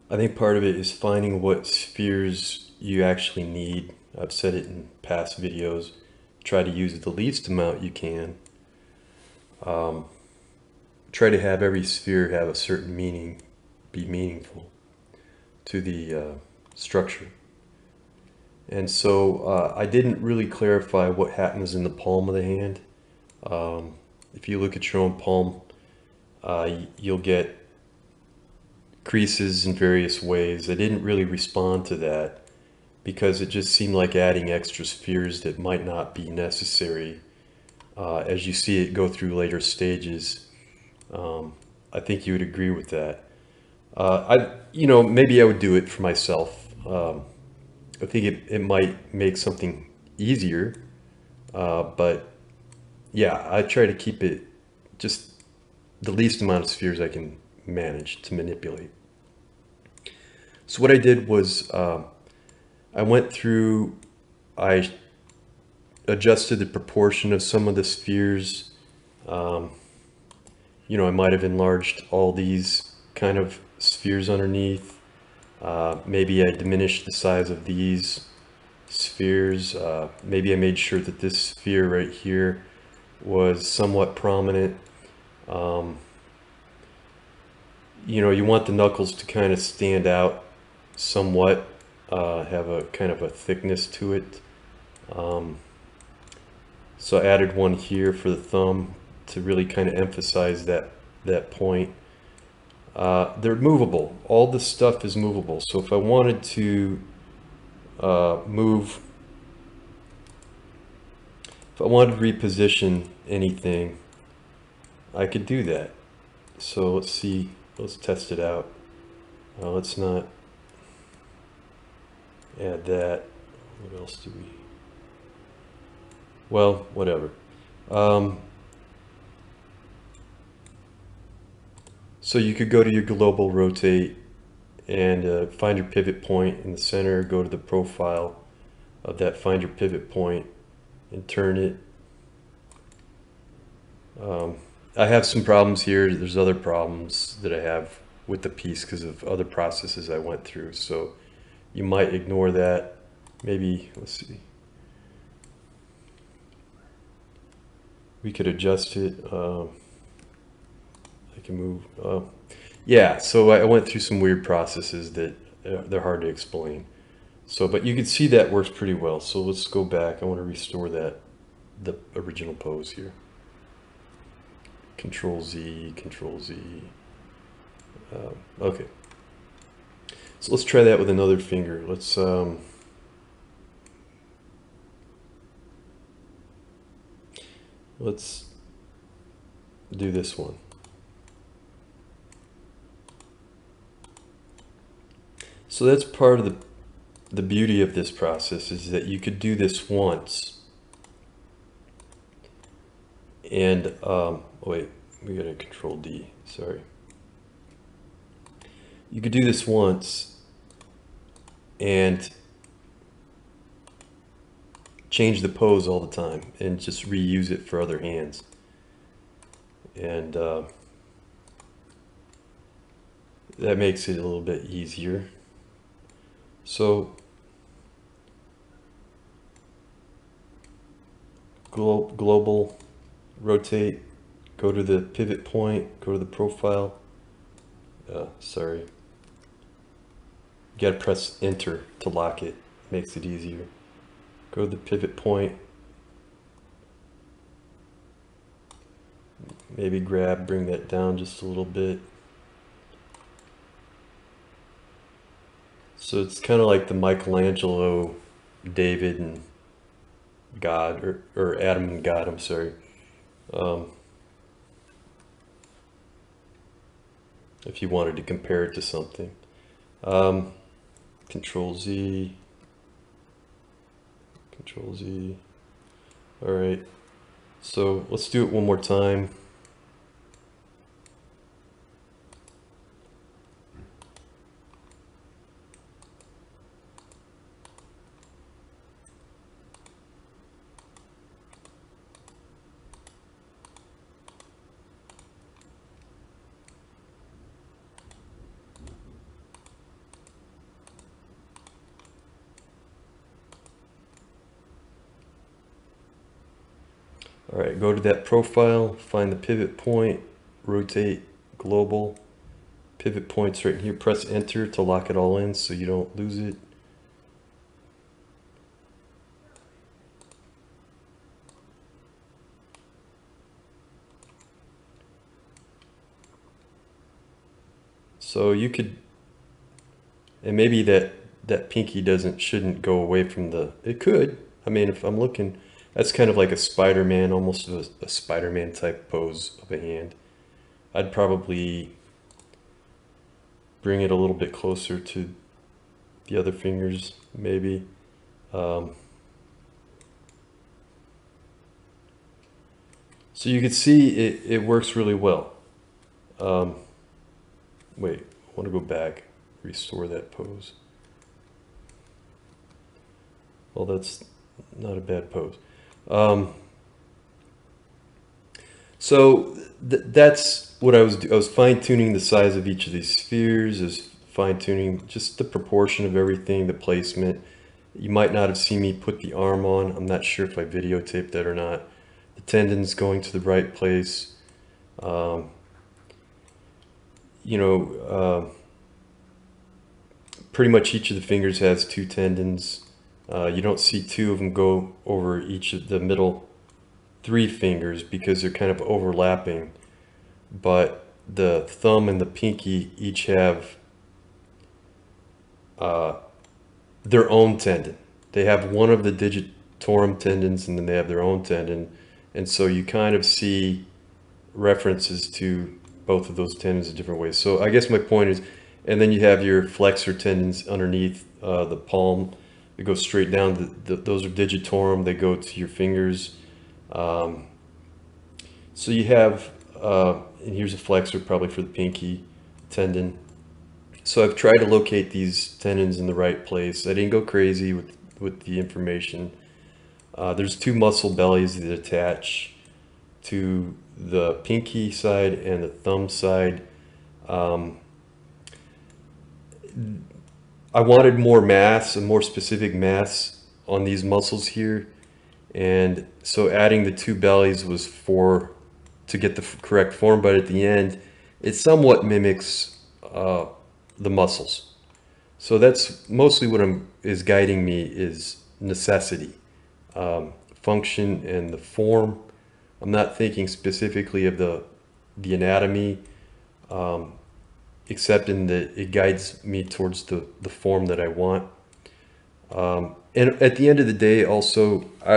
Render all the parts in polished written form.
I think part of it is finding what spheres you actually need. I've said it in past videos. Try to use the least amount you can. Try to have every sphere have a certain meaning, be meaningful to the structure. And so I didn't really clarify what happens in the palm of the hand. If you look at your own palm, you'll get creases in various ways. I didn't really respond to that because it just seemed like adding extra spheres that might not be necessary. As you see it go through later stages, I think you would agree with that. Maybe I would do it for myself. I think it might make something easier, but yeah, I try to keep it just the least amount of spheres I can manage to manipulate. So what I did was I went through, I adjusted the proportion of some of the spheres. I might have enlarged all these kind of spheres underneath. Maybe I diminished the size of these spheres. Maybe I made sure that this sphere right here was somewhat prominent. You want the knuckles to kind of stand out somewhat, have a kind of a thickness to it. So I added one here for the thumb to really kind of emphasize that point. They're movable. All this stuff is movable. So if I wanted to if I wanted to reposition anything, I could do that. So let's see, let's test it out. Let's not add that. What else do we? Well, whatever. So you could go to your global rotate and find your pivot point in the center, go to the profile of that, find your pivot point and turn it. I have some problems here. There's other problems that I have with the piece because of other processes I went through. So you might ignore that. Maybe, let's see. We could adjust it. I can move. Yeah, so I went through some weird processes that they're hard to explain. So, but you can see that works pretty well. So let's go back. I want to restore the original pose here. Control Z, Control Z. Okay. So let's try that with another finger. Let's do this one. So that's part of the beauty of this process is that you could do this once. And, wait, we got to Control D, sorry. You could do this once and change the pose all the time and just reuse it for other hands. And that makes it a little bit easier. So global rotate, go to the pivot point, go to the profile. Sorry. You gotta press enter to lock it. Makes it easier. Go to the pivot point. Maybe bring that down just a little bit. So it's kind of like the Michelangelo, David and God, or Adam and God, I'm sorry. If you wanted to compare it to something. Control Z. Control Z. All right. So let's do it one more time. All right, go to that profile, find the pivot point, rotate global, pivot points right here, press enter to lock it all in so you don't lose it. So you could, and maybe that pinky shouldn't go away from it could. I mean, if I'm looking, that's kind of like a Spider-Man, almost a Spider-Man type pose of a hand. I'd probably bring it a little bit closer to the other fingers, maybe. So you can see it works really well. Wait, I want to go back, restore that pose. Well, that's not a bad pose. So that's what I was fine-tuning the size of each of these spheres, is fine-tuning just the proportion of everything, the placement. You might not have seen me put the arm on. I'm not sure if I videotaped that or not. The tendons going to the right place. Pretty much each of the fingers has 2 tendons. You don't see 2 of them go over each of the middle 3 fingers because they're kind of overlapping, but the thumb and the pinky each have their own tendon. They have one of the digitorum tendons and then they have their own tendon, and so you kind of see references to both of those tendons in different ways. So I guess my point is, and then you have your flexor tendons underneath the palm. They go straight down. Those are digitorum. They go to your fingers. So you have, and here's a flexor probably for the pinky tendon. So I've tried to locate these tendons in the right place. I didn't go crazy with the information. There's 2 muscle bellies that attach to the pinky side and the thumb side. I wanted more mass, a more specific mass on these muscles here. And so adding the 2 bellies was to get the correct form, but at the end, it somewhat mimics the muscles. So that's mostly what is guiding me, is necessity, function, and the form. I'm not thinking specifically of the anatomy, except in that it guides me towards the form that I want. And at the end of the day, also, I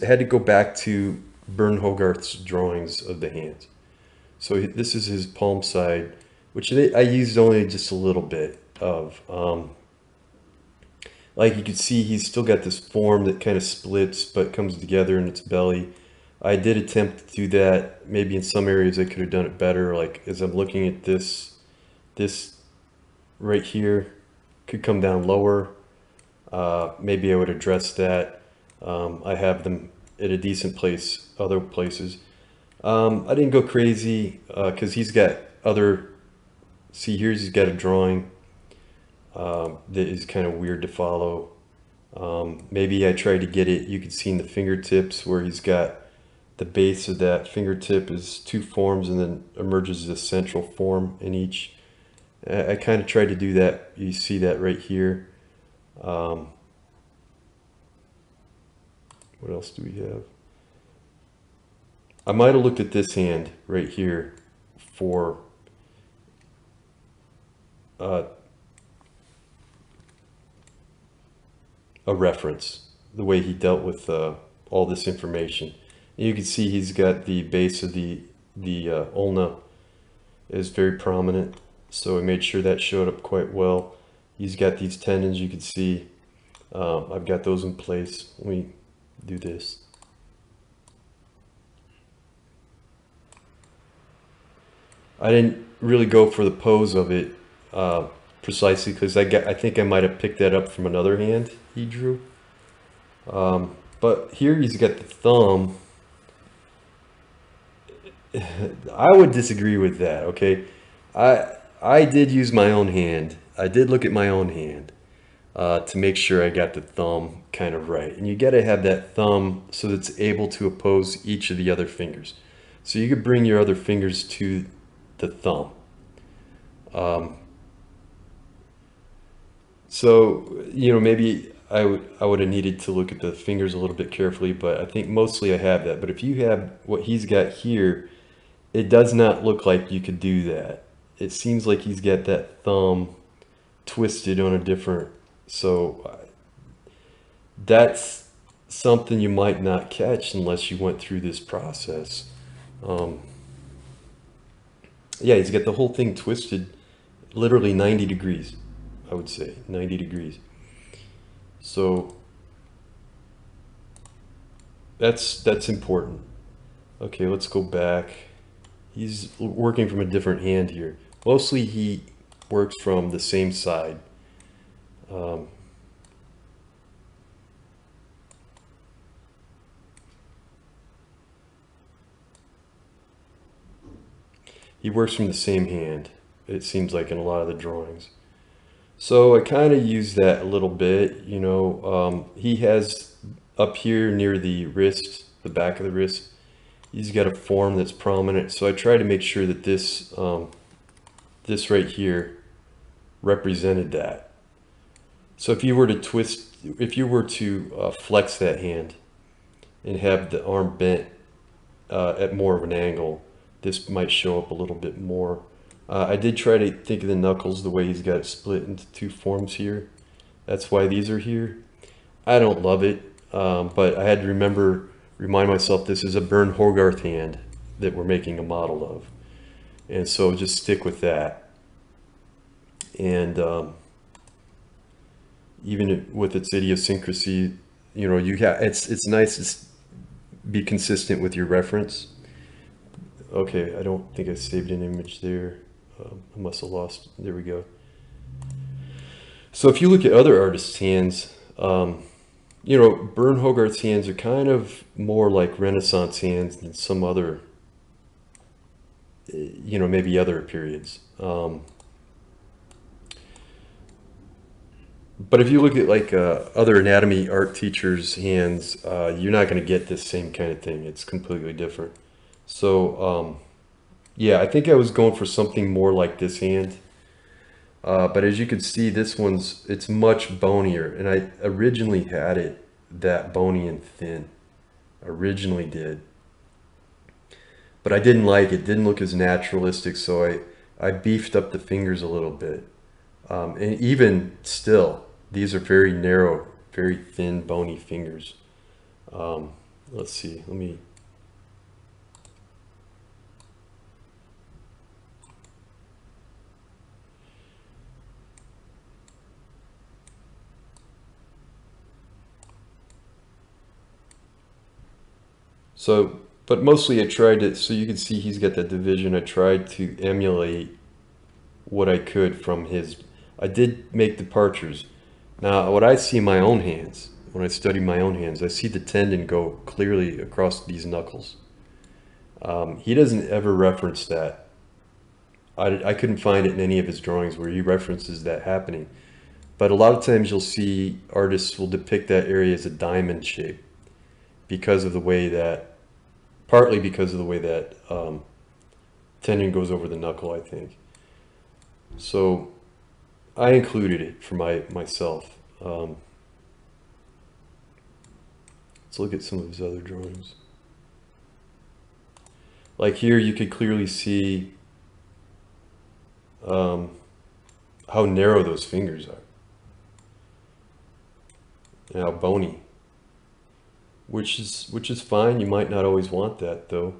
had to go back to Burne Hogarth's drawings of the hands. So this is his palm side, which I used only just a little bit of. Like you can see, he's still got this form that kind of splits but comes together in its belly. I did attempt to do that. Maybe in some areas I could have done it better. Like as I'm looking at this right here could come down lower. Maybe I would address that. I have them at a decent place, other places. I didn't go crazy because he's got other, see he's got a drawing that is kind of weird to follow. Maybe I tried to get it, you can see in the fingertips where he's got the base of that fingertip is 2 forms and then emerges a central form in each. I kind of tried to do that. You see that right here. What else do we have? I might have looked at this hand right here for a reference, the way he dealt with all this information. And you can see he's got the base of the ulna is very prominent, so I made sure that showed up quite well. He's got these tendons, you can see. I've got those in place. Let me do this. I didn't really go for the pose of it precisely because I think I might have picked that up from another hand he drew. But here he's got the thumb. I would disagree with that, okay? I did use my own hand. I did look at my own hand. to make sure I got the thumb kind of right. And you got to have that thumb so that it's able to oppose each of the other fingers. So you could bring your other fingers to the thumb. So, you know, maybe I would have needed to look at the fingers a little bit carefully, but I think mostly I have that. But if you have what he's got here, it does not look like you could do that. It seems like he's got that thumb twisted on a different, so that's something you might not catch unless you went through this process. Um, yeah, he's got the whole thing twisted literally 90 degrees, I would say 90 degrees. So that's important. Okay, let's go back. He's working from a different hand here. Mostly he works from the same side. Um, he works from the same hand, it seems like, in a lot of the drawings. So I kind of use that a little bit, you know. He has up here near the wrist, the back of the wrist, he's got a form that's prominent. So I try to make sure that this right here represented that. So if you were to twist, if you were to flex that hand and have the arm bent at more of an angle, this might show up a little bit more. I did try to think of the knuckles the way he's got it split into two forms here. That's why these are here. I don't love it, but I had to remind myself this is a Burne Hogarth hand that we're making a model of. And so just stick with that. And even with its idiosyncrasy, you know, it's nice to be consistent with your reference. Okay, I don't think I saved an image there. I must have lost. There we go. So if you look at other artists' hands, you know, Burne Hogarth's hands are kind of more like Renaissance hands than some other, you know, maybe other periods. But if you look at like other anatomy art teachers' hands, you're not going to get this same kind of thing. It's completely different. So yeah, I think I was going for something more like this hand. But as you can see, it's much bonier. And I originally had it that bony and thin. Originally did. But I didn't like it. Didn't look as naturalistic, so I beefed up the fingers a little bit. And even still, these are very narrow, very thin, bony fingers. Let's see, let me... So, but mostly I tried to, so you can see he's got that division. I tried to emulate what I could from his. I did make departures. Now, what I see in my own hands, when I study my own hands, I see the tendon go clearly across these knuckles. He doesn't ever reference that. I couldn't find it in any of his drawings where he references that happening. But a lot of times you'll see artists will depict that area as a diamond shape because of the way that, partly because of the way that tendon goes over the knuckle, I think. So I included it for myself. Let's look at some of his other drawings. Like here, you could clearly see how narrow those fingers are, and how bony. Which is fine. You might not always want that though.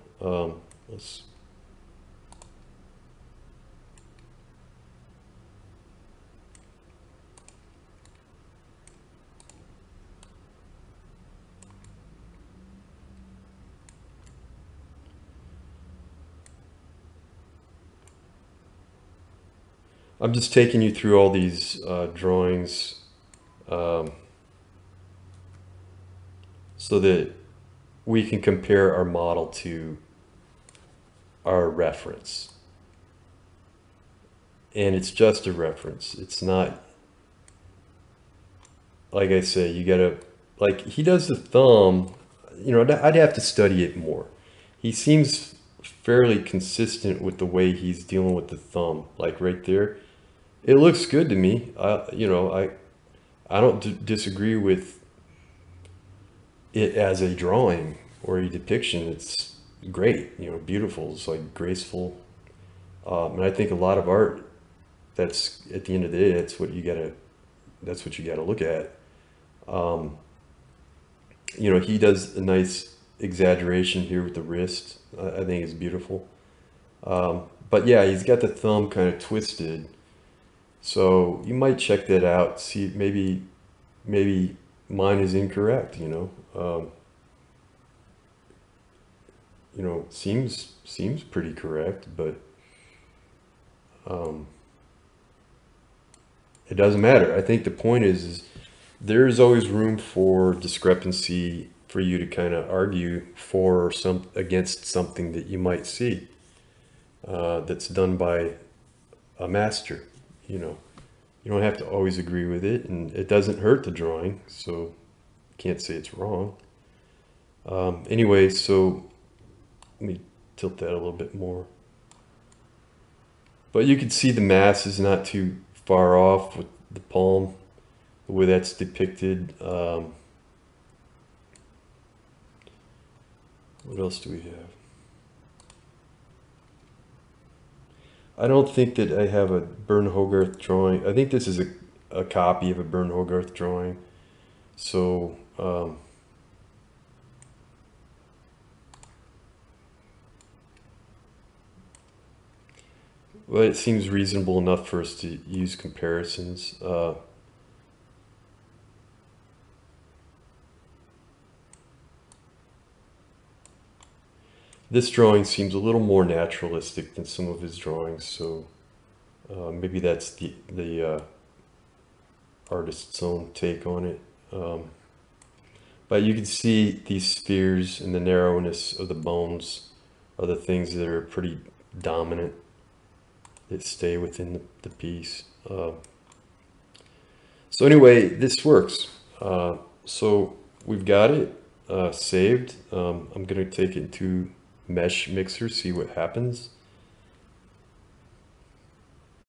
I'm just taking you through all these drawings so that we can compare our model to our reference. And it's just a reference. It's not, like I say, you gotta, like he does the thumb, you know, I'd have to study it more. He seems fairly consistent with the way he's dealing with the thumb, like right there. It looks good to me. I don't disagree with it as a drawing or a depiction. It's great, you know, beautiful. It's like graceful. And I think a lot of art, that's at the end of the day, that's what you gotta look at. You know, he does a nice exaggeration here with the wrist. I think it's beautiful. But yeah, he's got the thumb kind of twisted. So you might check that out. See, maybe mine is incorrect, you know. You know, seems pretty correct, but it doesn't matter. I think the point is there's always room for discrepancy for you to kind of argue for some against something that you might see that's done by a master. You know, you don't have to always agree with it, and it doesn't hurt the drawing, so can't say it's wrong. Anyway, so let me tilt that a little bit more. But you can see the mass is not too far off with the palm, the way that's depicted. What else do we have? I don't think that I have a Burne Hogarth drawing. I think this is a copy of a Burne Hogarth drawing. So, well, it seems reasonable enough for us to use comparisons. This drawing seems a little more naturalistic than some of his drawings, so maybe that's the artist's own take on it. But you can see these spheres and the narrowness of the bones are the things that are pretty dominant, that stay within the piece. So anyway, this works. So we've got it saved. I'm going to take it to Mesh Mixer, see what happens.